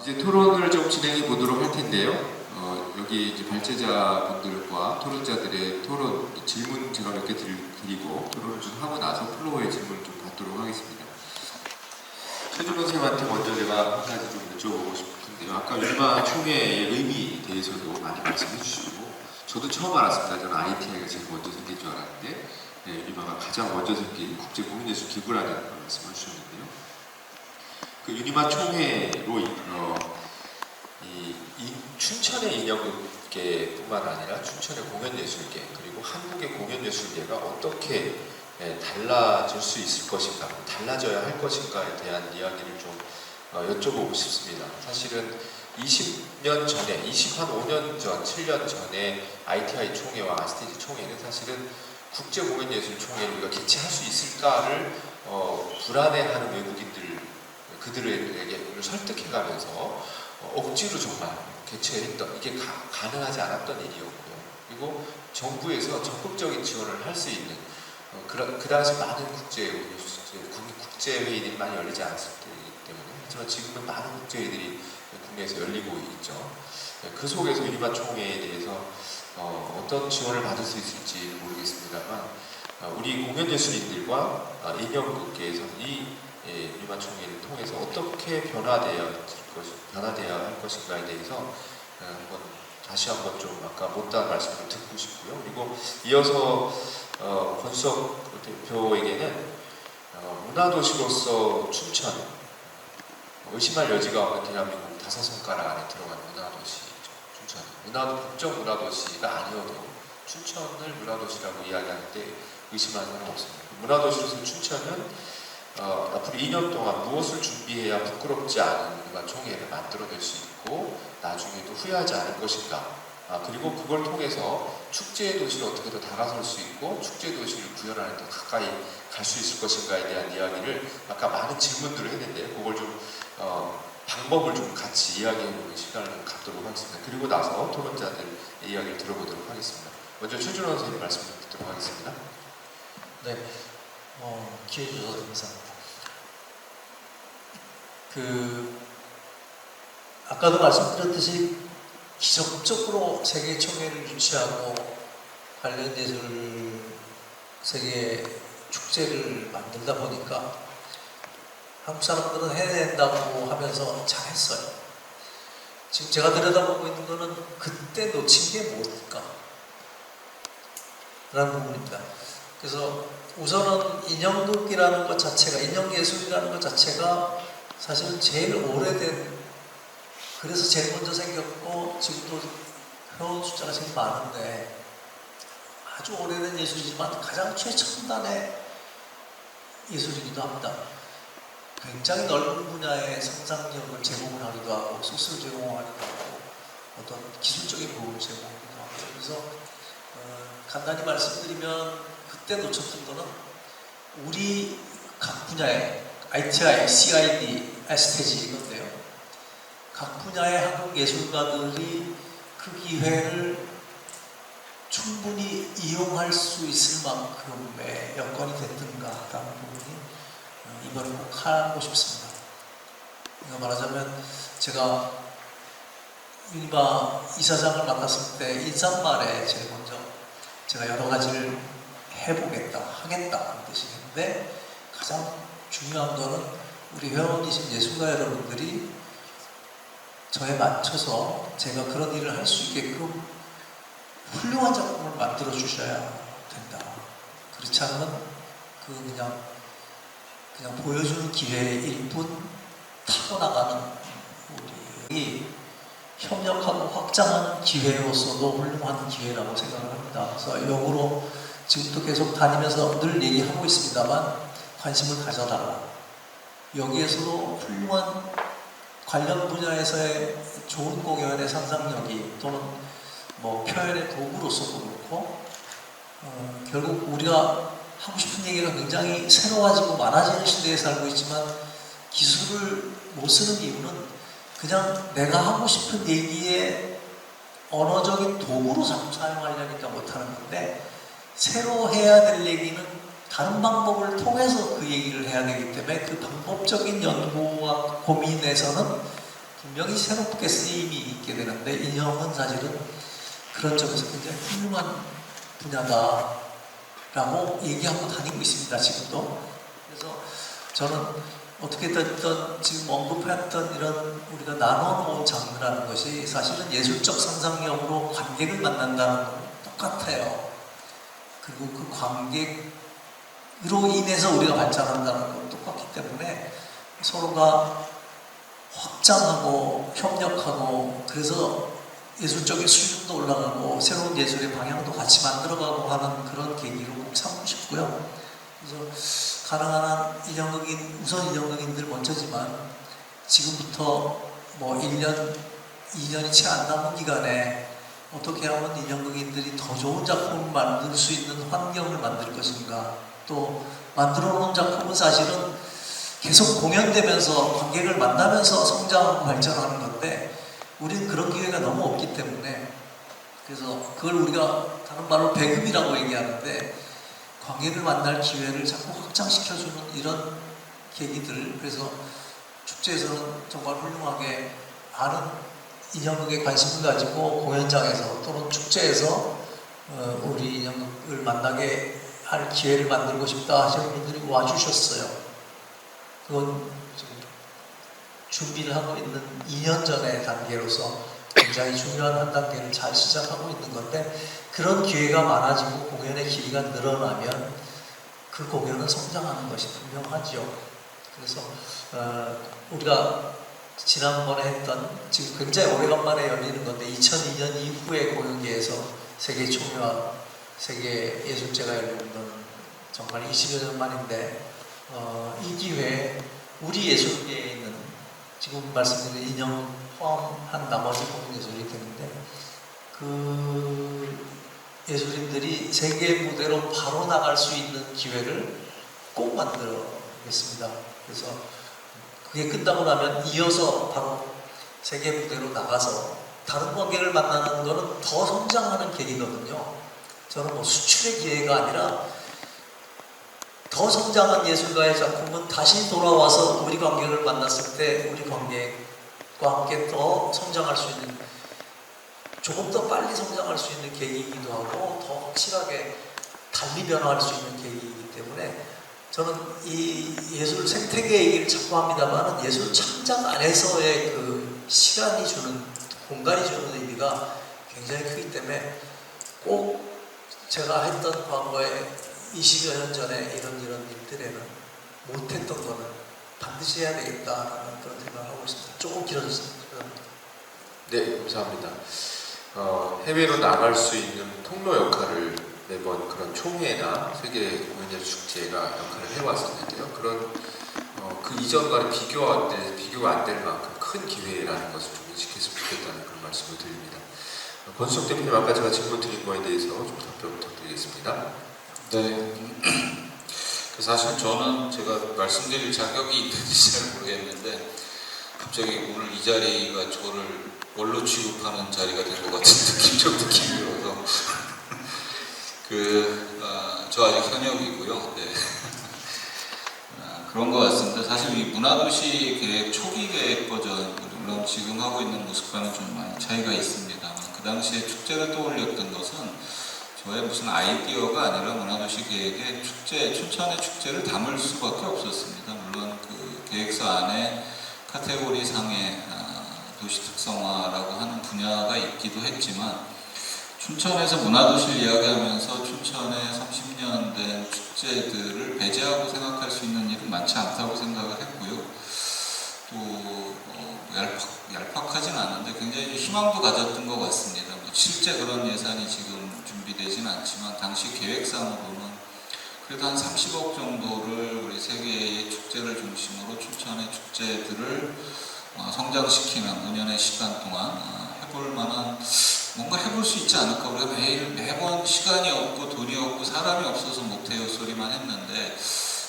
이제 토론을 좀 진행해 보도록 할 텐데요. 여기 이제 발제자분들과 토론자들의 토론, 질문 제가 몇 개 드리고 토론을 좀 하고 나서 플로어의 질문을 좀 받도록 하겠습니다. 최준호 선생님한테 먼저 제가 한 가지 좀 여쭤보고 싶은데요. 아까 유니마 총회의 의미에 대해서도 많이 말씀해 주시고, 저도 처음 알았습니다. 저는 ITI가 제일 먼저 생길 줄 알았는데, 유니마가 가장 먼저 생긴 국제공인예술 기구라는 말씀을 주셨는데요. 그 유니마 총회로 이 춘천의 인형극계뿐만 아니라 춘천의 공연예술계 그리고 한국의 공연예술계가 어떻게 달라질 수 있을 것인가, 달라져야 할 것인가에 대한 이야기를 좀 여쭤보고 싶습니다. 사실은 20년 전에, 25년 전, 7년 전에 ITI 총회와 아스테지 총회는 사실은 국제공연예술 총회를 우리가 개최할 수 있을까를 불안해하는 외국인들, 그들에게 설득해가면서 억지로 정말 개최했던, 이게 가능하지 않았던 일이었고요. 그리고 정부에서 적극적인 지원을 할 수 있는 그 당시 많은 국제회의들이 많이 열리지 않았기 때문에, 하지만 지금은 많은 국제회의들이 국내에서 열리고 있죠. 그 속에서 유니마 총회에 대해서 어떤 지원을 받을 수 있을지 모르겠습니다만, 우리 공연예술인들과 인형극계에서는 이 유니마 총회를 통해서 어떻게 변화되어야 할 것인가에 대해서 다시 한번 좀 아까 못다한 말씀을 듣고 싶고요. 그리고 이어서 권수석 대표에게는 문화도시로서 춘천, 의심할 여지가 없는 대한민국 5손가락 안에 들어간 문화도시죠. 춘천. 국정 문화도시가 아니어도 춘천을 문화도시라고 이야기할 때 의심하는 사람 없습니다. 문화도시로서 춘천은 앞으로 2년 동안 무엇을 준비해야 부끄럽지 않은 유니마 총회를 만들어낼 수 있고 나중에도 후회하지 않을 것인가, 그리고 그걸 통해서 축제의 도시를 어떻게 더 다가설 수 있고 축제의 도시를 구현하는 더 가까이 갈 수 있을 것인가에 대한 이야기를 아까 많은 질문들을 했는데, 그걸 좀 방법을 좀 같이 이야기해보는 시간을 좀 갖도록 하겠습니다. 그리고 나서 토론자들의 이야기를 들어보도록 하겠습니다. 먼저 최준호 선생님 말씀 듣도록 하겠습니다. 네, 기회 주셔서 감사합니다. 아까도 말씀드렸듯이 기적적으로 세계 총회를 유치하고 관련 예술 세계 축제를 만들다 보니까 한국 사람들은 해낸다고 하면서 잘했어요. 지금 제가 들여다보고 있는 거는 그때 놓친 게 뭘까? 라는 부분입니다. 그래서 우선은 인형극이라는 것 자체가, 인형예술이라는 것 자체가 사실은 제일 오래된, 그래서 제일 먼저 생겼고 지금도 회원 숫자가 제일 많은데 아주 오래된 예술이지만 가장 최첨단의 예술이기도 합니다. 굉장히 넓은 분야의 상상력을 제공을 하기도 하고 소스를 제공하기도 하고 어떤 기술적인 부분을 제공하기도 하고, 그래서 간단히 말씀드리면 그때 놓쳤던 거는 우리 각 분야의 ITI, CID, 아스테지 이건데요. 각 분야의 한국 예술가들이 그 기회를 충분히 이용할 수 있을 만큼의 여건이 됐던가라는 부분이 이번에 꼭 하고 싶습니다. 그러니까 말하자면 제가 유니마 이사장을 맡았을 때 인사말에 제일 먼저 제가 여러 가지를 해보겠다, 하겠다 하는 뜻이 있는데, 가장 중요한 거는 우리 회원이신 예술가 여러분들이 저에 맞춰서 제가 그런 일을 할 수 있게끔 훌륭한 작품을 만들어 주셔야 된다. 그렇지 않으면 그냥 보여주는 기회일 뿐 타고나가는 우리 협력하고 확장하는 기회로서도 훌륭한 기회라고 생각을 합니다. 그래서 역으로 지금도 계속 다니면서 늘 얘기하고 있습니다만 관심을 가져달라. 여기에서도 훌륭한 관련 분야에서의 좋은 공연의 상상력이 또는 표현의 도구로서도 그렇고 결국 우리가 하고 싶은 얘기가 굉장히 새로워지고 많아지는 시대에 살고 있지만 기술을 못 쓰는 이유는 그냥 내가 하고 싶은 얘기에 언어적인 도구로 자꾸 사용하려니까 못하는 건데, 새로 해야 될 얘기는 다른 방법을 통해서 그 얘기를 해야 되기 때문에 그 방법적인 연구와 고민에서는 분명히 새롭게 쓰임이 있게 되는데 인형은 사실은 그런 점에서 굉장히 훌륭한 분야다라고 얘기하고 다니고 있습니다. 지금도. 그래서 저는 어떻게 됐든 지금 언급했던 이런 우리가 나눠놓은 장르라는 것이 사실은 예술적 상상력으로 관객을 만난다는 건 똑같아요. 그리고 그 관객으로 인해서 우리가 발전한다는 건 똑같기 때문에 서로가 확장하고 협력하고 그래서 예술적인 수준도 올라가고 새로운 예술의 방향도 같이 만들어가고 하는 그런 계기로 꼭 삼고 싶고요. 그래서 가능한 한 우선 인형극인들 먼저지만 지금부터 뭐 1년, 2년이 채 안 남은 기간에 어떻게 하면 인형극인들이 더 좋은 작품을 만들 수 있는 환경을 만들 것인가, 또 만들어 놓은 작품은 사실은 계속 공연되면서 관객을 만나면서 성장하고 발전하는 건데 우리는 그런 기회가 너무 없기 때문에, 그래서 그걸 우리가 다른 말로 배급이라고 얘기하는데 관객을 만날 기회를 자꾸 확장시켜주는 이런 계기들, 그래서 축제에서는 정말 훌륭하게 많은 인형극에 관심을 가지고 공연장에서 또는 축제에서 우리 인형극을 만나게 할 기회를 만들고 싶다 하시는 분들이 와주셨어요. 그건 지금 준비를 하고 있는 2년 전의 단계로서 굉장히 중요한 한 단계를 잘 시작하고 있는 건데, 그런 기회가 많아지고 공연의 길이가 늘어나면 그 공연은 성장하는 것이 분명하죠. 그래서 우리가 지난번에 했던, 지금 굉장히 오래간만에 열리는 건데 2002년 이후의 공연계에서 세계 총회와 세계 예술제가 열리는 건 정말 20여 년 만인데 이 기회에 우리 예술계에 있는 지금 말씀드린 인형 포함한 나머지 공연 예술이 되는데 그 예술인들이 세계 무대로 바로 나갈 수 있는 기회를 꼭 만들어냈습니다. 그래서 그게 끝나고 나면 이어서 바로 세계 무대로 나가서 다른 관객을 만나는 거는 더 성장하는 계기거든요. 저는 뭐 수출의 기회가 아니라 더 성장한 예술가의 작품은 다시 돌아와서 우리 관객을 만났을 때 우리 관객과 함께 더 성장할 수 있는, 조금 더 빨리 성장할 수 있는 계기이기도 하고 더 확실하게 달리 변화할 수 있는 계기이기 때문에 저는 이 예술 생태계 얘기를 자꾸 합니다만 예술 창작 안에서의 그 시간이 주는, 공간이 주는 의미가 굉장히 크기 때문에 꼭 제가 했던 과거에 20여 년 전에 이런 일들에는 못했던 거는 반드시 해야 되겠다라는 그런 생각을 하고 있습니다. 조금 길어졌습니다. 네, 감사합니다. 해외로 나갈 수 있는 통로 역할을 매번 그런 총회나 세계 공연예술 축제가 역할을 해왔었는데요. 그런 그 이전과는 비교가 안 될 만큼 큰 기회라는 것을 좀 인식했으면 좋겠다는 그런 말씀을 드립니다. 권수석 대표님, 아까 제가 질문 드린 거에 대해서 좀 답변 부탁드리겠습니다. 네. 사실 저는 제가 말씀드릴 자격이 있는지 잘 모르겠는데 갑자기 오늘 이 자리가 저를 원로 취급하는 자리가 된 것 같은 느낌이 들어서 저 아직 현역이고요. 네. 그런 것 같습니다. 사실 이 문화도시 계획 초기 계획 버전, 물론 지금 하고 있는 모습과는 좀 많이 차이가 있습니다만 그 당시에 축제를 떠올렸던 것은 저의 무슨 아이디어가 아니라 문화도시 계획에 춘천의 축제를 담을 수밖에 없었습니다. 물론 그 계획서 안에 카테고리 상의 도시 특성화라고 하는 분야가 있기도 했지만 춘천에서 문화도시를 이야기하면서 춘천의 30년 된 축제들을 배제하고 생각할 수 있는 일은 많지 않다고 생각을 했고요. 또 얄팍하진 않은데 굉장히 희망도 가졌던 것 같습니다. 실제 그런 예산이 지금 준비되진 않지만 당시 계획상으로는 그래도 한 30억 정도를 우리 세계의 축제를 중심으로 춘천의 축제들을 성장시키는 5년의 시간 동안 해볼 만한 뭔가 해볼 수 있지 않을까. 우리가 매번 시간이 없고 돈이 없고 사람이 없어서 못해요 소리만 했는데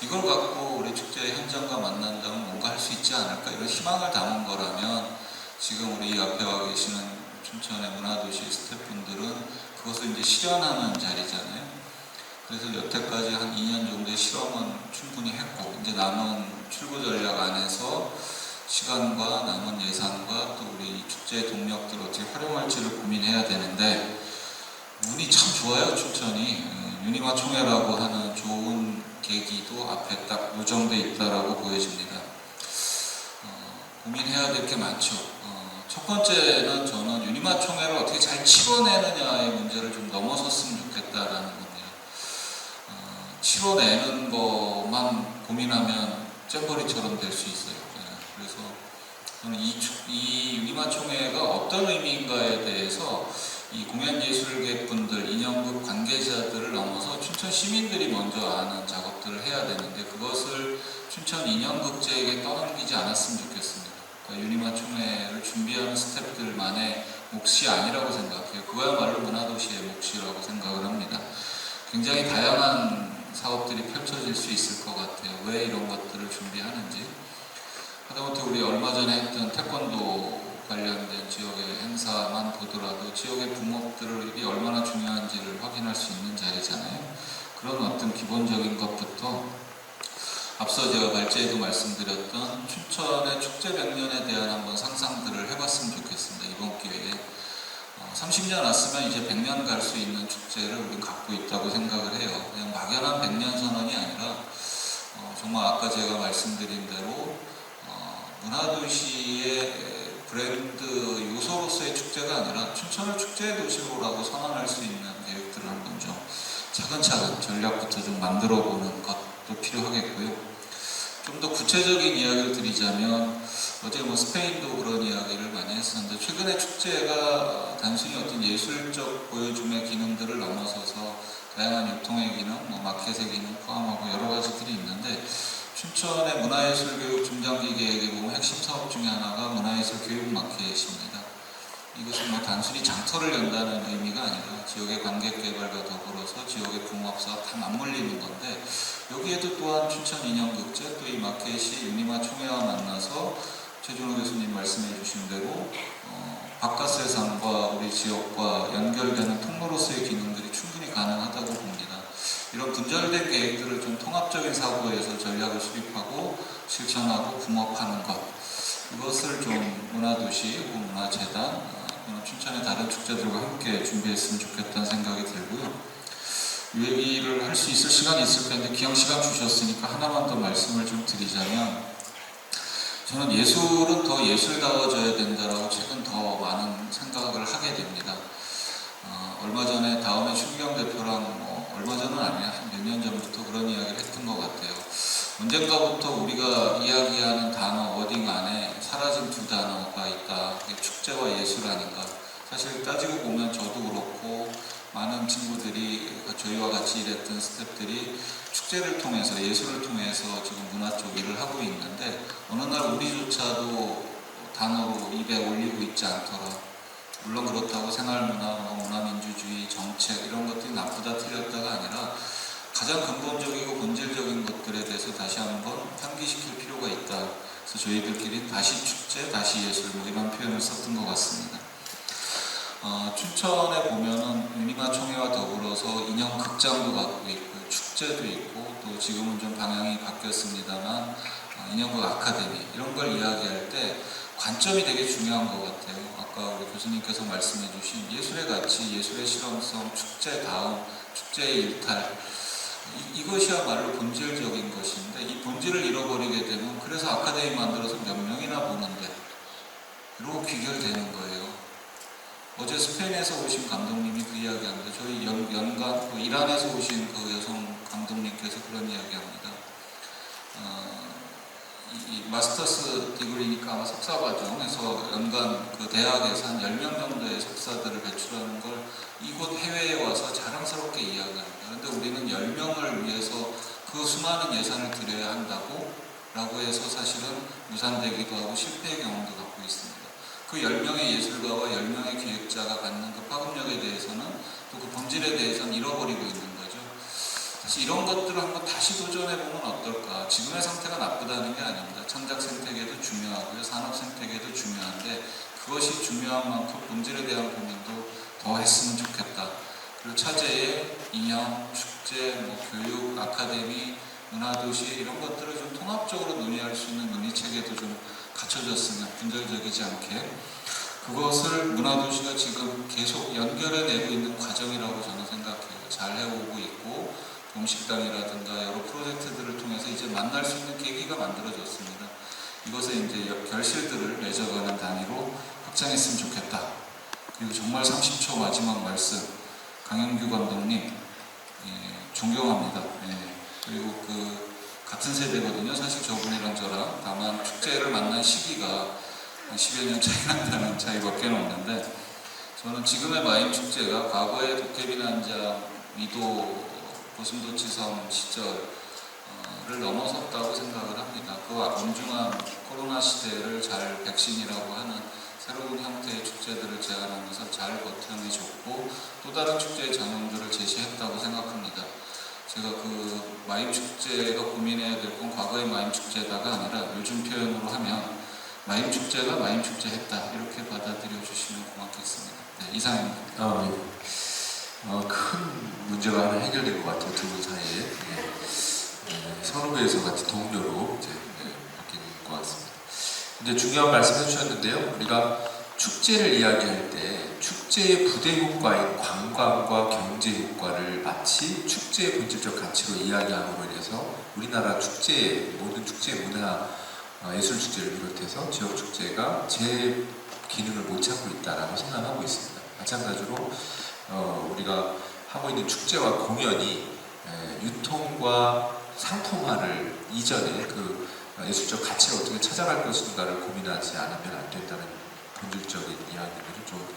이걸 갖고 우리 축제 현장과 만난다면 뭔가 할 수 있지 않을까, 이런 희망을 담은 거라면 지금 우리 앞에 와 계시는 춘천의 문화도시 스태프분들은 그것을 이제 실현하는 자리잖아요. 그래서 여태까지 한 2년 정도의 실험은 충분히 했고 이제 남은 출구 전략 안에서 시간과 남은 예산과 또 우리 축제의 동력들을 어떻게 활용할지를 고민해야 되는데 운이 참 좋아요. 춘천이 유니마 총회라고 하는 좋은 계기도 앞에 딱 요정돼 있다라고 보여집니다. 고민해야 될 게 많죠. 첫 번째는 저는 유니마 총회를 어떻게 잘 치러내느냐의 문제를 좀 넘어섰으면 좋겠다라는 겁니다. 치러내는 것만 고민하면 잼버리처럼 될 수 있어요. 그래서 저는 이 유니마 총회가 어떤 의미인가에 대해서 이 공연예술계 분들, 인형극 관계자들을 넘어서 춘천 시민들이 먼저 아는 작업들을 해야 되는데 그것을 춘천 인형극제에게 떠넘기지 않았으면 좋겠습니다. 그러니까 유니마 총회를 준비하는 스태프들만의 몫이 아니라고 생각해요. 그거야말로 문화도시의 몫이라고 생각을 합니다. 굉장히 다양한 사업들이 펼쳐질 수 있을 것 같아요. 왜 이런 것들을 준비하는지. 하다못해 우리 얼마 전에 했던 태권도 관련된 지역의 행사만 보더라도 지역의 부목들이 얼마나 중요한지를 확인할 수 있는 자리잖아요. 그런 어떤 기본적인 것부터 앞서 제가 발제에도 말씀드렸던 춘천의 축제 100년에 대한 한번 상상들을 해봤으면 좋겠습니다. 이번 기회에 30년 왔으면 이제 100년 갈 수 있는 축제를 우리는 갖고 있다고 생각을 해요. 그냥 막연한 100년 선언이 아니라 정말 아까 제가 말씀드린 대로 문화도시의 브랜드 요소로서의 축제가 아니라 춘천을 축제의 도시로라고 선언할 수 있는 계획들을 한번 좀 차근차근 전략부터 좀 만들어 보는 것도 필요하겠고요. 좀 더 구체적인 이야기를 드리자면 어제 스페인도 그런 이야기를 많이 했었는데 최근에 축제가 단순히 어떤 예술적 보여줌의 기능들을 넘어서서 다양한 유통의 기능, 마켓의 기능 포함하고 여러 가지들이 있는데 춘천의 문화예술교육 중장기 계획에 보면 핵심 사업 중에 하나가 문화예술 교육 마켓입니다. 이것은 단순히 장터를 연다는 의미가 아니라 지역의 관객 개발과 더불어서 지역의 붕업사업 다 맞물리는 건데 여기에도 또한 춘천 인형극제 또 이 마켓이 유니마 총회와 만나서 최준호 교수님 말씀해 주신 대로 바깥 세상과 우리 지역과 연결되는 통로로서의 기능들이 충분히 가능하다고 봅니다. 이런 분절된 계획들을 좀 통합적인 사고에서 전략을 수립하고 실천하고 붕업하는 것 이것을 좀 문화도시 혹은 문화재단 춘천의 다른 축제들과 함께 준비했으면 좋겠다는 생각이 들고요. 이 얘기를 할 수 있을 시간이 있을 텐데 기왕 시간 주셨으니까 하나만 더 말씀을 좀 드리자면 저는 예술은 더 예술다워져야 된다라고 최근 더 많은 생각을 하게 됩니다. 얼마 전에 다음에 춘경 대표랑 얼마 전은 아니야 한 몇 년 전부터 그런 이야기를 했던 것 같아요. 언젠가부터 우리가 이야기하는 단어 워딩 안에 사라진 두 단어가 있다. 그게 축제와 예술 아닌가. 사실 따지고 보면 저도 그렇고 많은 친구들이 저희와 같이 일했던 스태프들이 축제를 통해서 예술을 통해서 지금 문화 쪽 일을 하고 있는데 어느 날 우리조차도 단어로 입에 올리고 있지 않더라. 물론 그렇다고 생활문화, 문화민주주의, 정책 이런 것들이 나쁘다 틀렸다가 아니라 가장 근본적이고 본질적인 것들에 대해서 다시 한번 상기시킬 필요가 있다. 그래서 저희들끼리 다시 축제, 다시 예술 이런 표현을 썼던 것 같습니다. 춘천에 보면은 유니마 총회와 더불어서 인형 극장도 갖고 있고 축제도 있고 또 지금은 좀 방향이 바뀌었습니다만 인형극 아카데미 이런 걸 이야기할 때 관점이 되게 중요한 것 같아요. 아까 우리 교수님께서 말씀해 주신 예술의 가치, 예술의 실험성, 축제다움, 축제의 일탈 이것이야말로 본질적인 것인데 이 본질을 잃어버리게 되면 그래서 아카데미 만들어서 몇 명이나 보는데 이러고 귀결되는 거예요. 어제 스페인에서 오신 감독님이 그 이야기합니다. 저희 연간 이란에서 오신 그 여성 감독님께서 그런 이야기합니다. 이 마스터스 디그리니까 아마 석사 과정에서 연간 그 대학에서 한 10명 정도의 석사들을 배출하는 걸 이곳 해외에 와서 자랑스럽게 이야기합니다. 그런데 우리는 10명을 위해서 그 수많은 예산을 들여야 한다고 라고 해서 사실은 무산되기도 하고 실패의 경험도 갖고 있습니다. 그 10명의 예술가와 10명의 기획자가 갖는 그 파급력에 대해서는 또 그 본질에 대해서는 잃어버리고 있는 거죠. 사실 이런 것들을 한번 다시 도전해보면 어떨까. 지금의 상태가 나쁘다는 게 아닙니다. 창작 생태계도 중요하고요. 산업 생태계도 중요한데 그것이 중요한 만큼 본질에 대한 고민도 더 했으면 좋겠다. 그리고 차제에 인형, 축제, 교육, 아카데미, 문화도시 이런 것들을 좀 통합적으로 논의할 수 있는 논의체계도 좀 갖춰졌으면 분절적이지 않게 그것을 문화도시가 지금 계속 연결해내고 있는 과정이라고 저는 생각해요. 잘 해오고 있고 봄식당이라든가 여러 프로젝트들을 통해서 이제 만날 수 있는 계기가 만들어졌습니다. 이것에 이제 결실들을 맺어가는 단위로 확장했으면 좋겠다. 그리고 정말 30초 마지막 말씀, 강영규 감독님 존경합니다. 그리고 같은 세대거든요. 사실 저분이랑 저랑. 다만 축제를 만난 시기가 10여 년 차이 난다는 차이밖에 없는데 저는 지금의 마임 축제가 과거의 도깨비난장, 미도, 고슴도치섬 시절을 넘어섰다고 생각을 합니다. 그 엄중한 코로나 시대를 잘 백신이라고 하는 새로운 형태의 축제들을 제안하면서 잘 버텨내줬고 또 다른 축제의 전형들을 제시했다고 생각합니다. 제가 마임 축제가 고민해야 될 건 과거의 마임 축제다가 아니라 요즘 표현으로 하면 마임 축제가 마임 축제 했다 이렇게 받아들여 주시면 고맙겠습니다. 네, 이상입니다. 큰 문제가 하나 해결된 것 같아요. 두 분 사이에. 선후배에서 같은 동료로 이제 바뀌는 것 같습니다. 이제 중요한 말씀 해주셨는데요. 우리가 축제를 이야기할 때 축제의 부대 효과인 관광과 경제 효과를 마치 축제의 본질적 가치로 이야기함으로 인해서 우리나라 축제, 모든 축제 문화, 예술 축제를 비롯해서 지역 축제가 제 기능을 못 찾고 있다라고 생각하고 있습니다. 마찬가지로 우리가 하고 있는 축제와 공연이 유통과 상품화를 이전에 예술적 가치를 어떻게 찾아갈 것인가를 고민하지 않으면 안 된다는 본질적인 이야기들을 좀